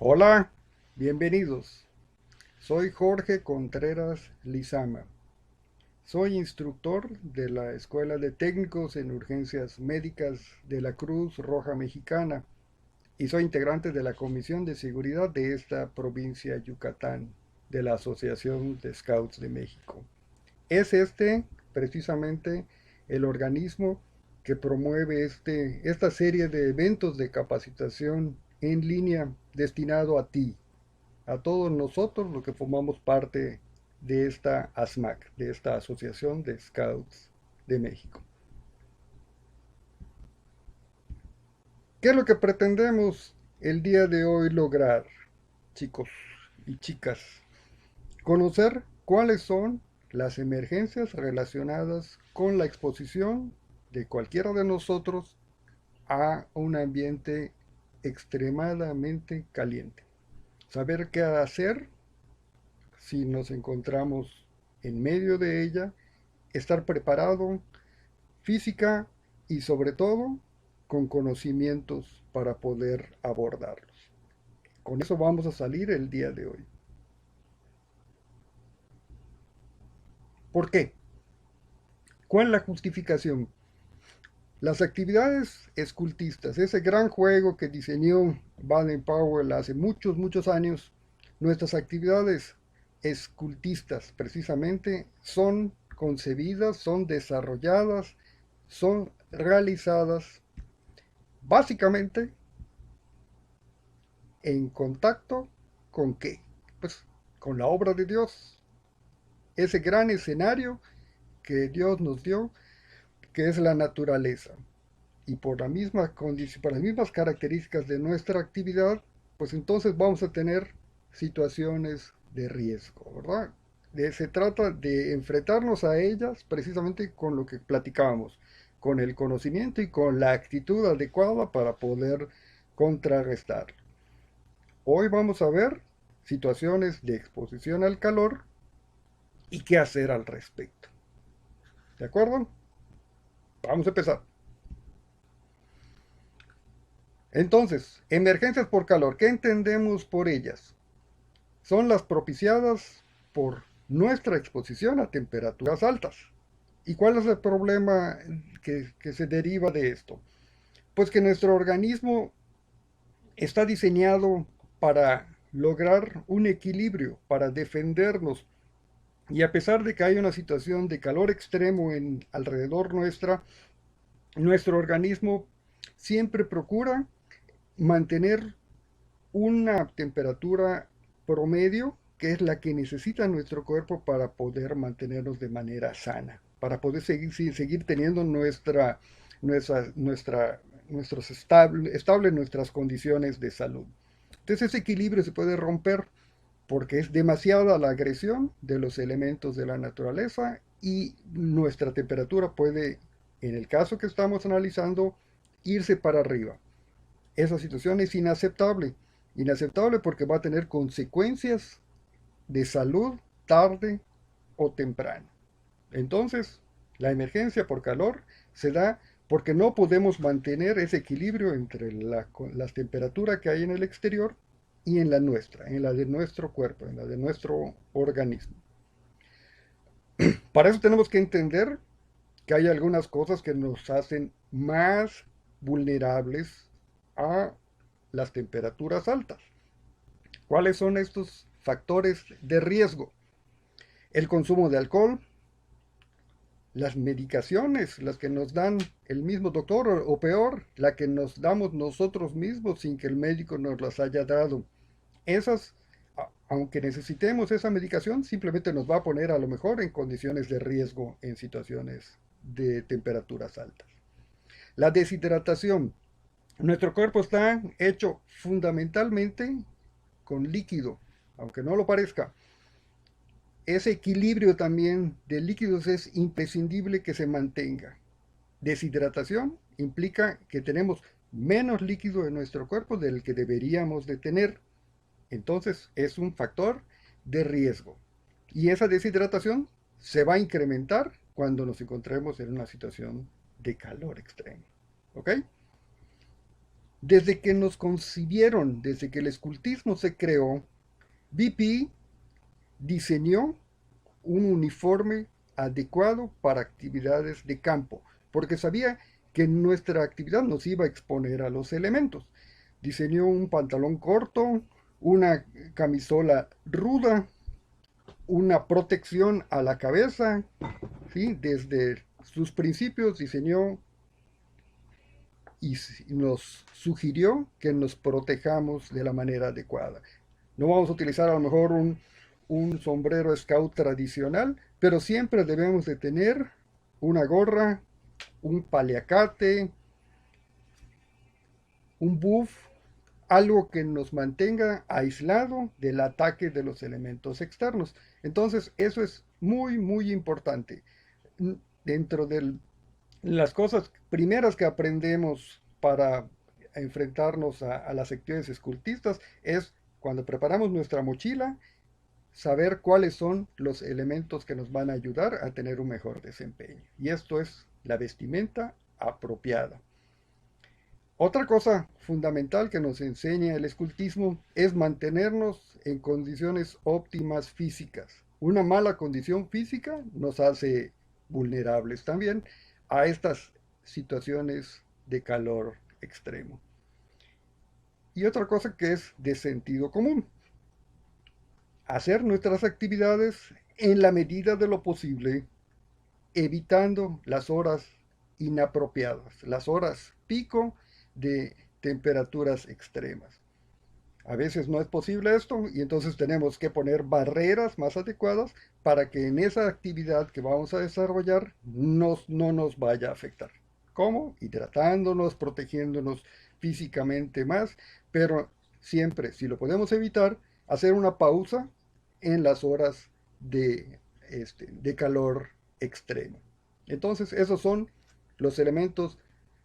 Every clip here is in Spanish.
Hola, bienvenidos. Soy Jorge Contreras Lizama. Soy instructor de la Escuela de Técnicos en Urgencias Médicas de la Cruz Roja Mexicana y soy integrante de la Comisión de Seguridad de esta provincia Yucatán de la Asociación de Scouts de México. Es precisamente el organismo que promueve esta serie de eventos de capacitación en línea destinado a ti, a todos nosotros los que formamos parte de esta ASMAC, de esta Asociación de Scouts de México. ¿Qué es lo que pretendemos el día de hoy lograr, chicos y chicas? Conocer cuáles son las emergencias relacionadas con la exposición de cualquiera de nosotros a un ambiente extremadamente caliente. Saber qué hacer si nos encontramos en medio de ella, estar preparado física y sobre todo con conocimientos para poder abordarlos. Con eso vamos a salir el día de hoy. ¿Por qué? ¿Cuál es la justificación? Las actividades escultistas, ese gran juego que diseñó Baden Powell hace muchos años, nuestras actividades escultistas precisamente son concebidas, son desarrolladas, son realizadas básicamente en contacto con qué? Pues con la obra de Dios, ese gran escenario que Dios nos dio, que es la naturaleza. Y por la misma condición, por las mismas características de nuestra actividad, pues entonces vamos a tener situaciones de riesgo, ¿verdad? Se trata de enfrentarnos a ellas precisamente con lo que platicábamos, con el conocimiento y con la actitud adecuada para poder contrarrestar. Hoy vamos a ver situaciones de exposición al calor y qué hacer al respecto. ¿De acuerdo? Vamos a empezar. Entonces, emergencias por calor, ¿qué entendemos por ellas? Son las propiciadas por nuestra exposición a temperaturas altas. ¿Y cuál es el problema que se deriva de esto? Pues que nuestro organismo está diseñado para lograr un equilibrio, para defendernos. Y a pesar de que hay una situación de calor extremo alrededor nuestra, nuestro organismo siempre procura mantener una temperatura promedio que es la que necesita nuestro cuerpo para poder mantenernos de manera sana, para poder seguir teniendo nuestros estables nuestras condiciones de salud. Entonces ese equilibrio se puede romper porque es demasiada la agresión de los elementos de la naturaleza y nuestra temperatura puede, en el caso que estamos analizando, irse para arriba. Esa situación es inaceptable. Inaceptable porque va a tener consecuencias de salud tarde o temprano. Entonces, la emergencia por calor se da porque no podemos mantener ese equilibrio entre las temperaturas que hay en el exterior y en la nuestra, en la de nuestro cuerpo, en la de nuestro organismo. Para eso tenemos que entender que hay algunas cosas que nos hacen más vulnerables a las temperaturas altas. ¿Cuáles son estos factores de riesgo? El consumo de alcohol, las medicaciones, las que nos dan el mismo doctor o peor, la que nos damos nosotros mismos sin que el médico nos las haya dado. Esas, aunque necesitemos esa medicación, simplemente nos va a poner a lo mejor en condiciones de riesgo en situaciones de temperaturas altas. La deshidratación. Nuestro cuerpo está hecho fundamentalmente con líquido, aunque no lo parezca. Ese equilibrio también de líquidos es imprescindible que se mantenga. Deshidratación implica que tenemos menos líquido en nuestro cuerpo del que deberíamos de tener. Entonces es un factor de riesgo. Y esa deshidratación se va a incrementar cuando nos encontremos en una situación de calor extremo. ¿Ok? Desde que nos concibieron, desde que el escultismo se creó, BP diseñó un uniforme adecuado para actividades de campo, porque sabía que nuestra actividad nos iba a exponer a los elementos. Diseñó un pantalón corto, una camisola ruda, una protección a la cabeza, ¿sí? Desde sus principios diseñó y nos sugirió que nos protejamos de la manera adecuada. No vamos a utilizar a lo mejor un sombrero scout tradicional, pero siempre debemos de tener una gorra, un paliacate, un buff, algo que nos mantenga aislado del ataque de los elementos externos. Entonces, eso es muy, muy importante. Dentro de las cosas primeras que aprendemos para enfrentarnos a las actividades escultistas es cuando preparamos nuestra mochila, saber cuáles son los elementos que nos van a ayudar a tener un mejor desempeño. Y esto es la vestimenta apropiada. Otra cosa fundamental que nos enseña el escultismo es mantenernos en condiciones óptimas físicas. Una mala condición física nos hace vulnerables también a estas situaciones de calor extremo. Y otra cosa que es de sentido común, hacer nuestras actividades en la medida de lo posible, evitando las horas inapropiadas, las horas pico de temperaturas extremas. A veces no es posible esto y entonces tenemos que poner barreras más adecuadas para que en esa actividad que vamos a desarrollar no nos vaya a afectar. ¿Cómo? Hidratándonos, protegiéndonos físicamente más, pero siempre, si lo podemos evitar, hacer una pausa en las horas de calor extremo. Entonces, esos son los elementos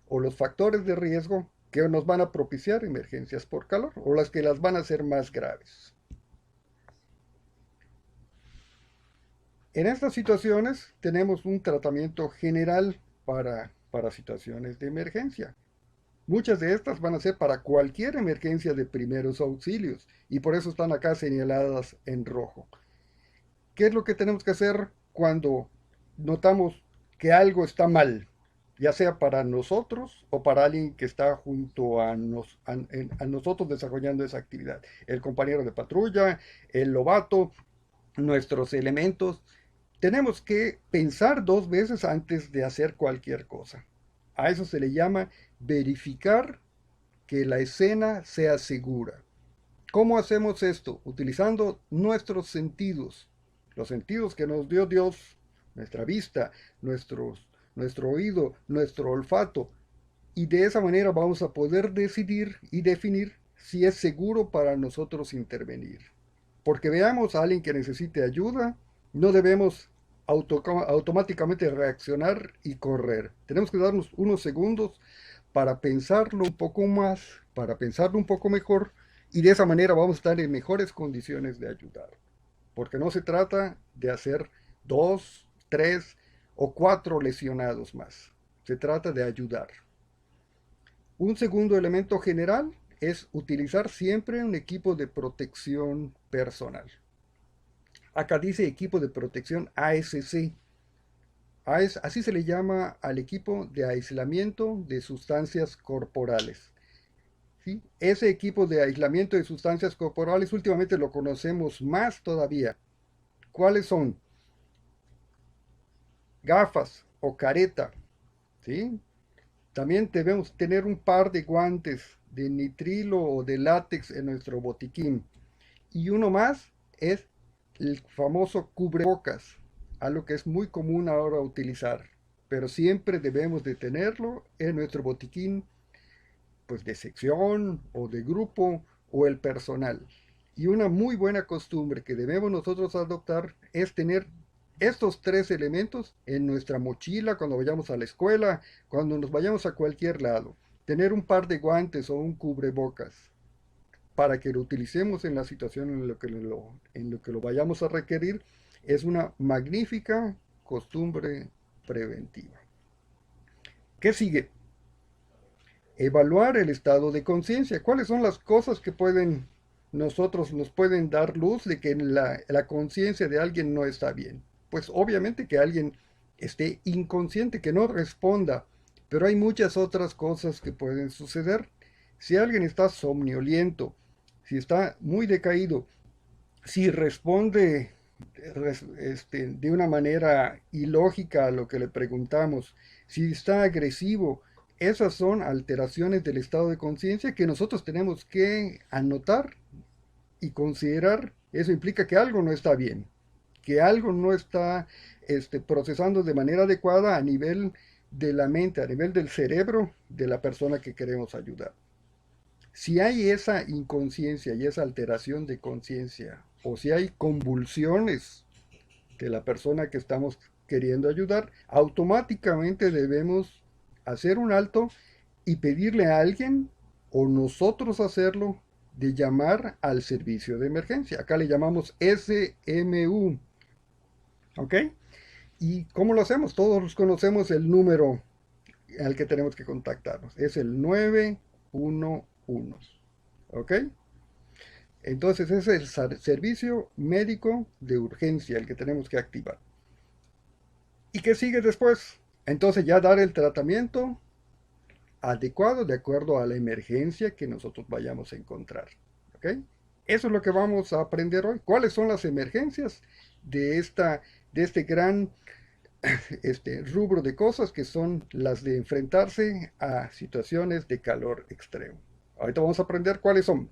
o los factores de riesgo que nos van a propiciar emergencias por calor o las que las van a hacer más graves. En estas situaciones tenemos un tratamiento general para situaciones de emergencia. Muchas de estas van a ser para cualquier emergencia de primeros auxilios y por eso están acá señaladas en rojo. ¿Qué es lo que tenemos que hacer cuando notamos que algo está mal? Ya sea para nosotros o para alguien que está junto a nosotros desarrollando esa actividad. El compañero de patrulla, el lobato, nuestros elementos. Tenemos que pensar dos veces antes de hacer cualquier cosa. A eso se le llama verificar que la escena sea segura. ¿Cómo hacemos esto? Utilizando nuestros sentidos, los sentidos que nos dio Dios, nuestra vista, nuestro oído, nuestro olfato, y de esa manera vamos a poder decidir y definir si es seguro para nosotros intervenir. Porque veamos a alguien que necesite ayuda, no debemos automáticamente reaccionar y correr. Tenemos que darnos unos segundos para pensarlo un poco más, para pensarlo un poco mejor, y de esa manera vamos a estar en mejores condiciones de ayudar. Porque no se trata de hacer 2, 3 o 4 lesionados más. Se trata de ayudar. Un segundo elemento general es utilizar siempre un equipo de protección personal. Acá dice equipo de protección ASC. Así se le llama al equipo de aislamiento de sustancias corporales. ¿Sí? Ese equipo de aislamiento de sustancias corporales últimamente lo conocemos más todavía. ¿Cuáles son? Gafas o careta. ¿Sí? También debemos tener un par de guantes de nitrilo o de látex en nuestro botiquín. Y uno más es el famoso cubrebocas, algo que es muy común ahora utilizar, pero siempre debemos de tenerlo en nuestro botiquín, pues de sección o de grupo o el personal. Y una muy buena costumbre que debemos nosotros adoptar es tener estos tres elementos en nuestra mochila cuando vayamos a la escuela, cuando nos vayamos a cualquier lado. Tener un par de guantes o un cubrebocas para que lo utilicemos en la situación en lo que lo vayamos a requerir es una magnífica costumbre preventiva. ¿Qué sigue? Evaluar el estado de conciencia. ¿Cuáles son las cosas que nos pueden dar luz de que la conciencia de alguien no está bien? Pues obviamente que alguien esté inconsciente, que no responda, pero hay muchas otras cosas que pueden suceder. Si alguien está somnoliento, si está muy decaído, si responde de una manera ilógica a lo que le preguntamos, si está agresivo, esas son alteraciones del estado de conciencia que nosotros tenemos que anotar y considerar. Eso implica que algo no está bien, que algo no está procesando de manera adecuada a nivel de la mente, a nivel del cerebro de la persona que queremos ayudar. Si hay esa inconsciencia y esa alteración de conciencia, o si hay convulsiones de la persona que estamos queriendo ayudar, automáticamente debemos hacer un alto y pedirle a alguien, o nosotros hacerlo, de llamar al servicio de emergencia. Acá le llamamos SMU. ¿Ok? ¿Y cómo lo hacemos? Todos conocemos el número al que tenemos que contactarnos. Es el 911. ¿Ok? Entonces es el servicio médico de urgencia el que tenemos que activar. ¿Y qué sigue después? Entonces ya dar el tratamiento adecuado de acuerdo a la emergencia que nosotros vayamos a encontrar. ¿Ok? Eso es lo que vamos a aprender hoy. ¿Cuáles son las emergencias de este gran rubro de cosas que son las de enfrentarse a situaciones de calor extremo? Ahorita vamos a aprender cuáles son.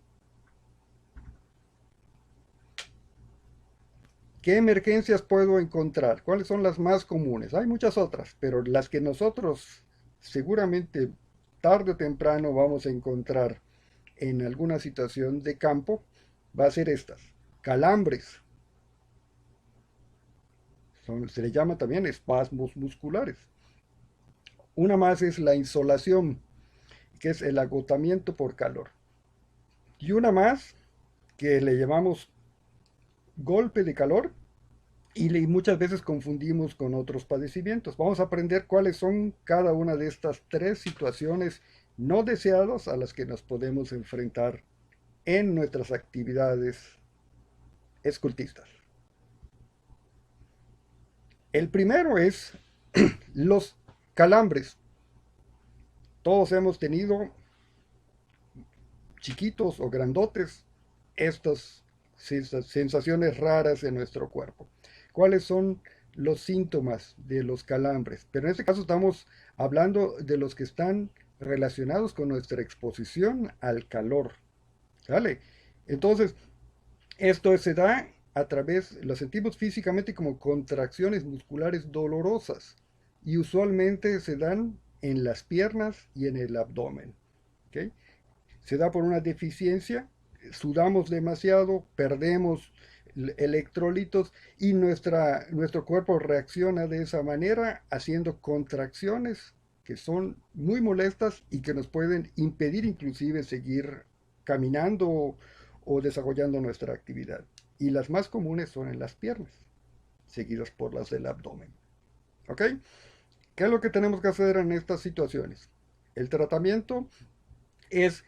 ¿Qué emergencias puedo encontrar? ¿Cuáles son las más comunes? Hay muchas otras, pero las que nosotros seguramente tarde o temprano vamos a encontrar en alguna situación de campo va a ser estas. Calambres. Se le llama también espasmos musculares. Una más es la insolación, que es el agotamiento por calor. Y una más que le llamamos golpe de calor, y muchas veces confundimos con otros padecimientos. Vamos a aprender cuáles son cada una de estas tres situaciones no deseadas a las que nos podemos enfrentar en nuestras actividades escultistas. El primero es los calambres. Todos hemos tenido, chiquitos o grandotes, estas sensaciones raras en nuestro cuerpo. ¿Cuáles son los síntomas de los calambres? Pero en este caso estamos hablando de los que están relacionados con nuestra exposición al calor. ¿Sale? Entonces, esto se da a través, lo sentimos físicamente como contracciones musculares dolorosas y usualmente se dan en las piernas y en el abdomen. ¿Okay? Se da por una deficiencia, sudamos demasiado, perdemos electrolitos y nuestro cuerpo reacciona de esa manera haciendo contracciones que son muy molestas y que nos pueden impedir inclusive seguir caminando o desarrollando nuestra actividad. Y las más comunes son en las piernas, seguidas por las del abdomen. ¿Ok? ¿Qué es lo que tenemos que hacer en estas situaciones? El tratamiento es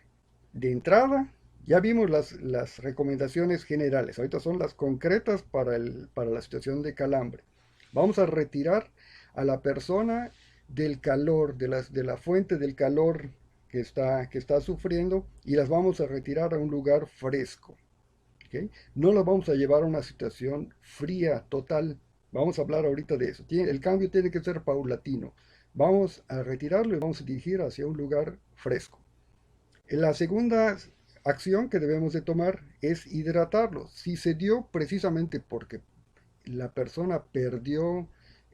de entrada, ya vimos las recomendaciones generales, ahorita son las concretas para la situación de calambre. Vamos a retirar a la persona del calor, de la fuente del calor que está sufriendo, y las vamos a retirar a un lugar fresco. ¿Okay? No las vamos a llevar a una situación fría total. Vamos a hablar ahorita de eso. El cambio tiene que ser paulatino. Vamos a retirarlo y vamos a dirigir hacia un lugar fresco. La segunda acción que debemos de tomar es hidratarlo. Si se dio precisamente porque la persona perdió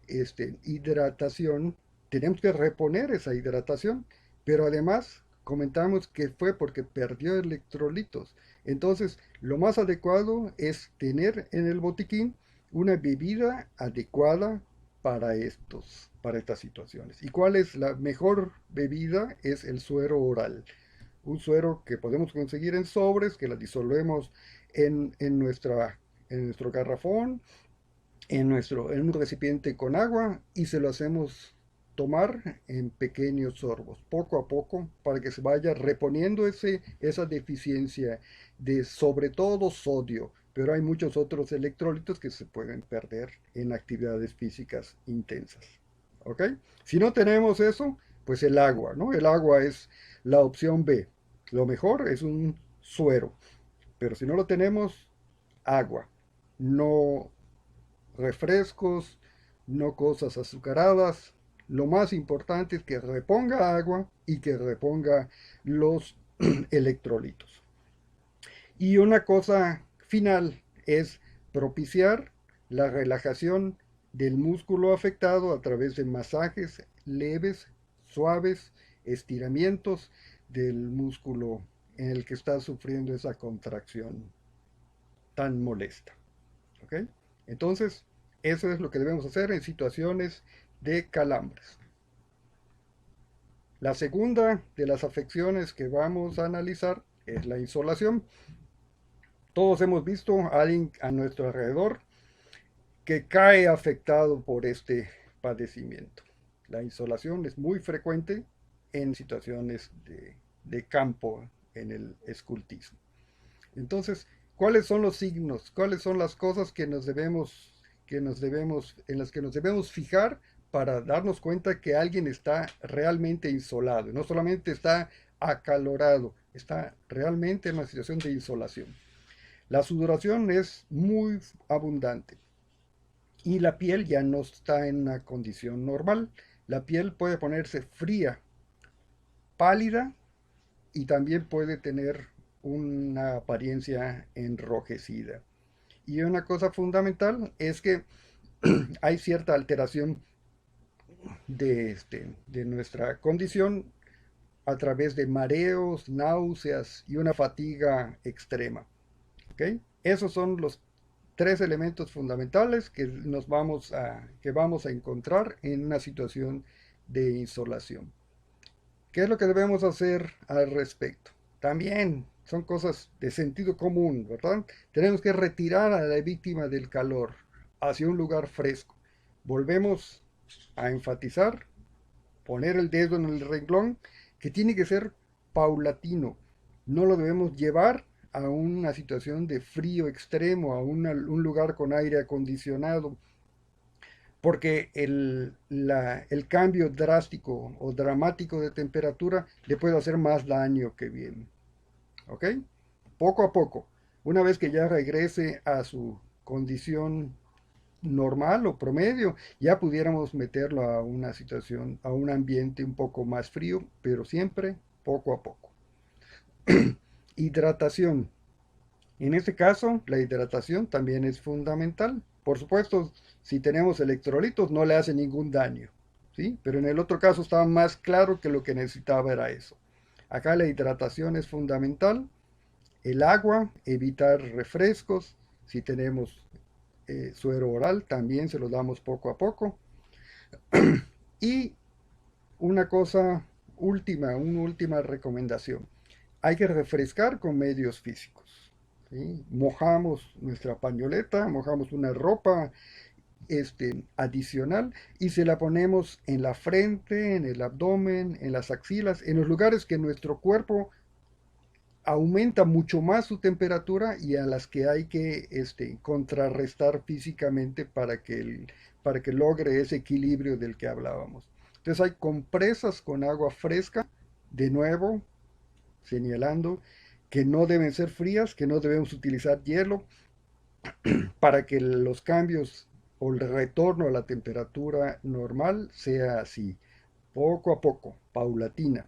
hidratación, tenemos que reponer esa hidratación, pero además comentamos que fue porque perdió electrolitos. Entonces, lo más adecuado es tener en el botiquín una bebida adecuada para estas situaciones. ¿Y cuál es la mejor bebida? Es el suero oral. Un suero que podemos conseguir en sobres, que la disolvemos en nuestro garrafón, en un recipiente con agua, y se lo hacemos tomar en pequeños sorbos, poco a poco, para que se vaya reponiendo esa deficiencia de sobre todo sodio, pero hay muchos otros electrolitos que se pueden perder en actividades físicas intensas. ¿Ok? Si no tenemos eso, pues el agua, ¿no? El agua es la opción B. Lo mejor es un suero, pero si no lo tenemos, agua. No refrescos, no cosas azucaradas. Lo más importante es que reponga agua y que reponga los electrolitos. Y una cosa final es propiciar la relajación del músculo afectado a través de masajes leves, suaves, estiramientos del músculo en el que está sufriendo esa contracción tan molesta. ¿Ok? Entonces, eso es lo que debemos hacer en situaciones de calambres. La segunda de las afecciones que vamos a analizar es la insolación. Todos hemos visto a alguien a nuestro alrededor que cae afectado por este padecimiento. La insolación es muy frecuente en situaciones de campo en el escultismo. Entonces, ¿cuáles son los signos? ¿Cuáles son las cosas en las que nos debemos fijar para darnos cuenta que alguien está realmente insolado? No solamente está acalorado, está realmente en una situación de insolación. La sudoración es muy abundante y la piel ya no está en una condición normal. La piel puede ponerse fría, pálida y también puede tener una apariencia enrojecida. Y una cosa fundamental es que hay cierta alteración de nuestra condición a través de mareos, náuseas y una fatiga extrema. ¿Okay? Esos son los tres elementos fundamentales que vamos a encontrar en una situación de insolación. ¿Qué es lo que debemos hacer al respecto? También son cosas de sentido común, ¿verdad? Tenemos que retirar a la víctima del calor hacia un lugar fresco. Volvemos a enfatizar, poner el dedo en el renglón, que tiene que ser paulatino. No lo debemos llevar a una situación de frío extremo, a un lugar con aire acondicionado, porque el cambio drástico o dramático de temperatura le puede hacer más daño que bien. ¿Ok? Poco a poco, una vez que ya regrese a su condición normal o promedio, ya pudiéramos meterlo a una situación, a un ambiente un poco más frío, pero siempre poco a poco. Hidratación. En este caso, la hidratación también es fundamental. Por supuesto, si tenemos electrolitos no le hace ningún daño, ¿sí? Pero en el otro caso estaba más claro que lo que necesitaba era eso. Acá la hidratación es fundamental. El agua, evitar refrescos. Si tenemos suero oral, también se lo damos poco a poco. Y una cosa última, una última recomendación. Hay que refrescar con medios físicos. ¿Sí? Mojamos nuestra pañoleta, mojamos una ropa adicional y se la ponemos en la frente, en el abdomen, en las axilas, en los lugares que nuestro cuerpo aumenta mucho más su temperatura y a las que hay que contrarrestar físicamente para que logre ese equilibrio del que hablábamos. Entonces hay compresas con agua fresca, de nuevo, señalando que no deben ser frías, que no debemos utilizar hielo para que los cambios o el retorno a la temperatura normal sea así, poco a poco, paulatina.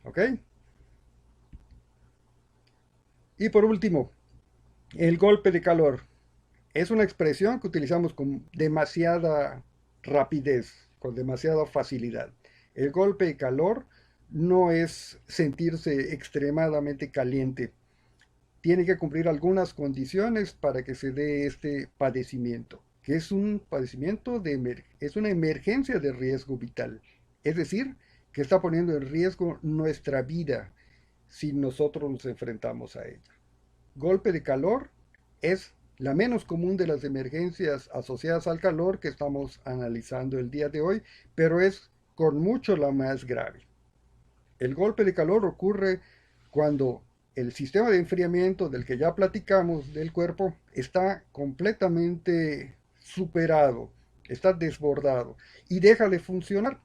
¿Ok? Y por último, el golpe de calor. Es una expresión que utilizamos con demasiada rapidez, con demasiada facilidad. El golpe de calor no es sentirse extremadamente caliente. Tiene que cumplir algunas condiciones para que se dé este padecimiento, que es un padecimiento es una emergencia de riesgo vital. Es decir, que está poniendo en riesgo nuestra vida si nosotros nos enfrentamos a ella. Golpe de calor es la menos común de las emergencias asociadas al calor que estamos analizando el día de hoy, pero es con mucho la más grave. El golpe de calor ocurre cuando el sistema de enfriamiento del que ya platicamos del cuerpo está completamente superado, está desbordado y deja de funcionar.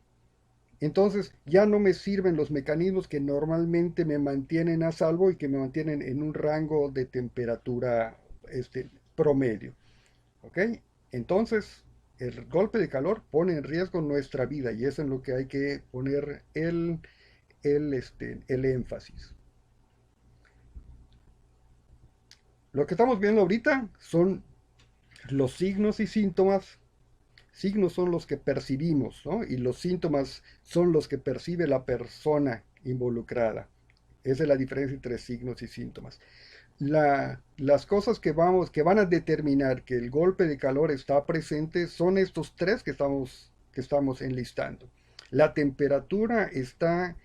Entonces ya no me sirven los mecanismos que normalmente me mantienen a salvo y que me mantienen en un rango de temperatura promedio. ¿Ok? Entonces el golpe de calor pone en riesgo nuestra vida y eso es en lo que hay que poner el énfasis. Lo que estamos viendo ahorita son los signos y síntomas. Signos son los que percibimos, ¿no? Y los síntomas son los que percibe la persona involucrada. Esa es la diferencia entre signos y síntomas. Las cosas que van a determinar que el golpe de calor está presente son estos tres que estamos enlistando. La temperatura está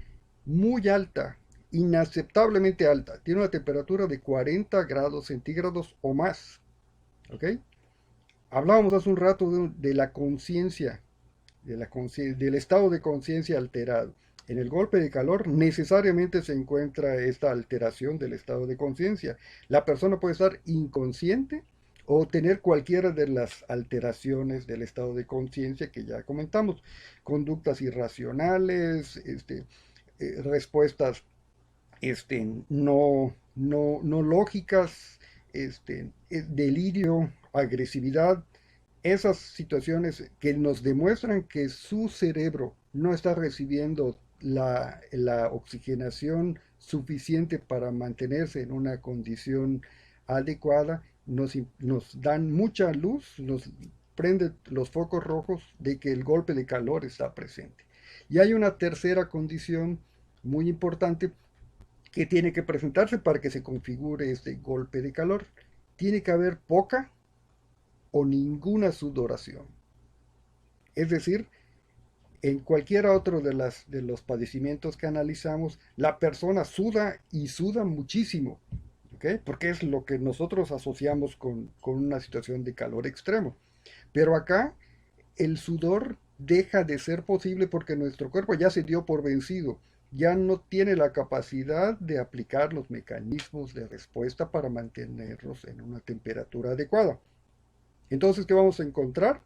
muy alta, inaceptablemente alta. Tiene una temperatura de 40 grados centígrados o más. ¿Ok? Hablábamos hace un rato de la conciencia, del estado de conciencia alterado. En el golpe de calor necesariamente se encuentra esta alteración del estado de conciencia. La persona puede estar inconsciente o tener cualquiera de las alteraciones del estado de conciencia que ya comentamos. Conductas irracionales, respuestas no lógicas, delirio, agresividad, esas situaciones que nos demuestran que su cerebro no está recibiendo la oxigenación suficiente para mantenerse en una condición adecuada, nos dan mucha luz, nos prende los focos rojos de que el golpe de calor está presente. Y hay una tercera condición muy importante que tiene que presentarse para que se configure este golpe de calor. Tiene que haber poca o ninguna sudoración. Es decir, en cualquiera otro de los padecimientos que analizamos, la persona suda y suda muchísimo, ¿okay? Porque es lo que nosotros asociamos con una situación de calor extremo. Pero acá el sudor deja de ser posible porque nuestro cuerpo ya se dio por vencido, ya no tiene la capacidad de aplicar los mecanismos de respuesta para mantenernos en una temperatura adecuada. Entonces, ¿qué vamos a encontrar?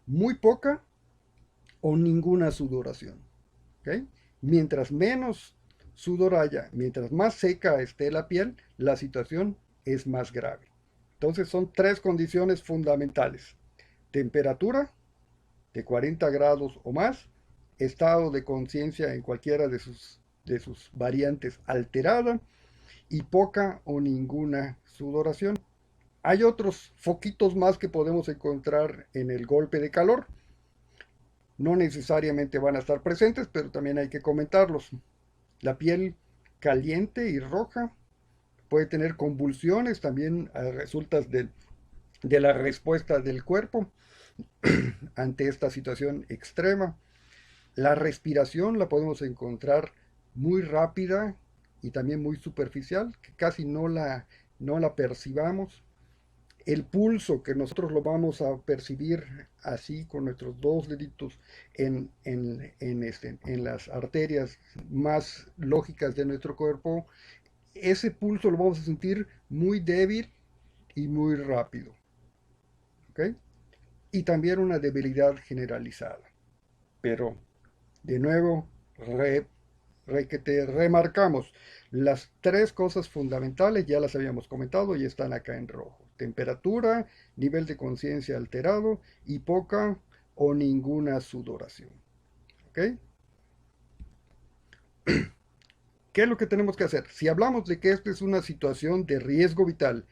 Muy poca o ninguna sudoración. ¿Okay? Mientras menos sudor haya, mientras más seca esté la piel, la situación es más grave. Entonces son tres condiciones fundamentales. Temperatura de 40 grados o más, estado de conciencia en cualquiera de sus variantes alterada y poca o ninguna sudoración. Hay otros foquitos más que podemos encontrar en el golpe de calor. No necesariamente van a estar presentes, pero también hay que comentarlos. La piel caliente y roja puede tener convulsiones también a resultas de la respuesta del cuerpo ante esta situación extrema. La respiración la podemos encontrar muy rápida y también muy superficial, que casi no la percibamos. El pulso, que nosotros lo vamos a percibir así con nuestros dos deditos en las arterias más lógicas de nuestro cuerpo, ese pulso lo vamos a sentir muy débil y muy rápido. ¿Okay? Y también una debilidad generalizada. Pero, de nuevo, remarcamos, las tres cosas fundamentales ya las habíamos comentado y están acá en rojo. Temperatura, nivel de conciencia alterado y poca o ninguna sudoración. ¿Ok? ¿Qué es lo que tenemos que hacer? Si hablamos de que esta es una situación de riesgo vital,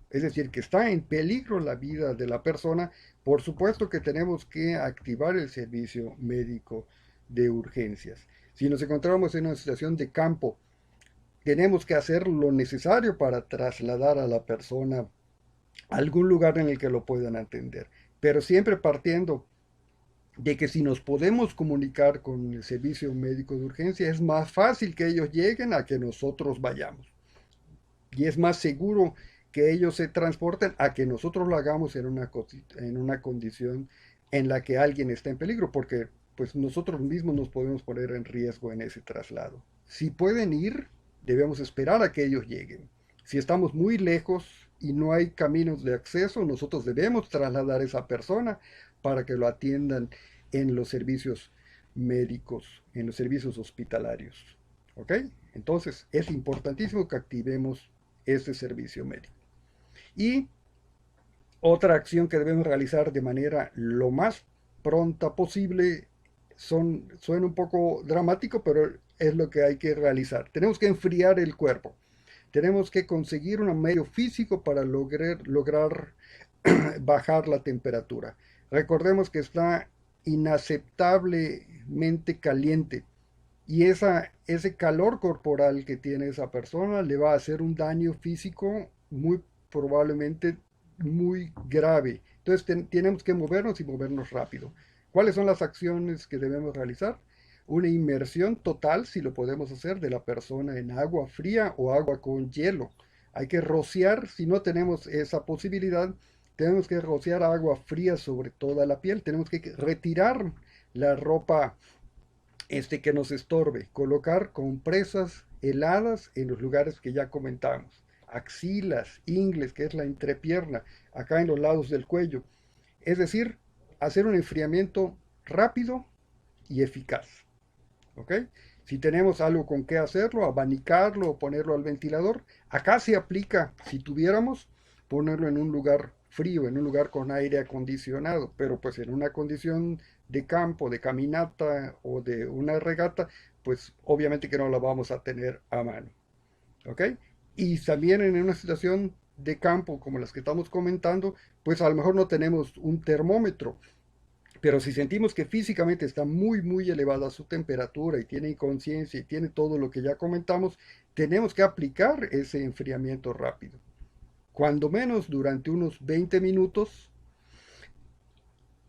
es decir, que está en peligro la vida de la persona, por supuesto que tenemos que activar el servicio médico de urgencias. Si nos encontramos en una situación de campo, tenemos que hacer lo necesario para trasladar a la persona a algún lugar en el que lo puedan atender. Pero siempre partiendo de que si nos podemos comunicar con el servicio médico de urgencia, es más fácil que ellos lleguen a que nosotros vayamos. Y es más seguro que ellos se transporten a que nosotros lo hagamos en una condición en la que alguien está en peligro, porque pues nosotros mismos nos podemos poner en riesgo en ese traslado. Si pueden ir, debemos esperar a que ellos lleguen. Si estamos muy lejos y no hay caminos de acceso, nosotros debemos trasladar a esa persona para que lo atiendan en los servicios médicos, en los servicios hospitalarios. ¿Ok? Entonces es importantísimo que activemos ese servicio médico. Y otra acción que debemos realizar de manera lo más pronta posible, suena un poco dramático, pero es lo que hay que realizar. Tenemos que enfriar el cuerpo. Tenemos que conseguir un medio físico para lograr bajar la temperatura. Recordemos que está inaceptablemente caliente y ese calor corporal que tiene esa persona le va a hacer un daño físico muy probablemente muy grave. Entonces tenemos que movernos y movernos rápido. ¿Cuáles son las acciones que debemos realizar? Una inmersión total, si lo podemos hacer, de la persona en agua fría o agua con hielo. Hay que rociar, si no tenemos esa posibilidad, tenemos que rociar agua fría sobre toda la piel. Tenemos que retirar la ropa que nos estorbe, colocar compresas heladas en los lugares que ya comentamos, axilas, ingles, que es la entrepierna, acá en los lados del cuello. Es decir, hacer un enfriamiento rápido y eficaz. ¿Ok? Si tenemos algo con qué hacerlo, abanicarlo o ponerlo al ventilador, acá se aplica, si tuviéramos, ponerlo en un lugar frío, en un lugar con aire acondicionado, pero pues en una condición de campo, de caminata o de una regata, pues obviamente que no la vamos a tener a mano. ¿Ok? Y también en una situación de campo como las que estamos comentando, pues a lo mejor no tenemos un termómetro, pero si sentimos que físicamente está muy, muy elevada su temperatura y tiene inconsciencia y tiene todo lo que ya comentamos, tenemos que aplicar ese enfriamiento rápido. Cuando menos durante unos 20 minutos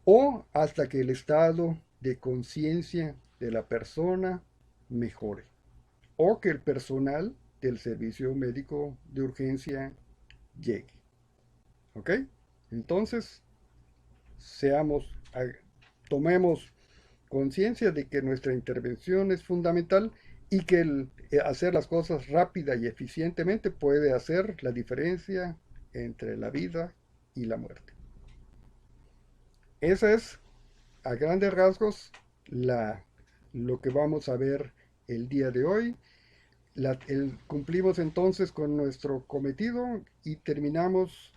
o hasta que el estado de conciencia de la persona mejore o que el personal del servicio médico de urgencia llegue. ¿Ok? Entonces, seamos, tomemos conciencia de que nuestra intervención es fundamental y que hacer las cosas rápida y eficientemente puede hacer la diferencia entre la vida y la muerte. Esa es, a grandes rasgos, lo que vamos a ver el día de hoy. Cumplimos entonces con nuestro cometido y terminamos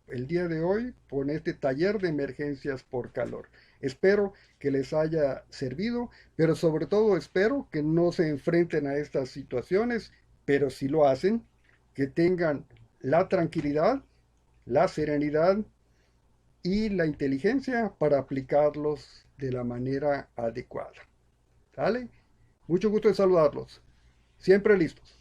el día de hoy con este taller de emergencias por calor. Espero que les haya servido, pero sobre todo espero que no se enfrenten a estas situaciones, pero si lo hacen, que tengan la tranquilidad, la serenidad y la inteligencia para aplicarlos de la manera adecuada. ¿Sale? Mucho gusto en saludarlos. Siempre listos.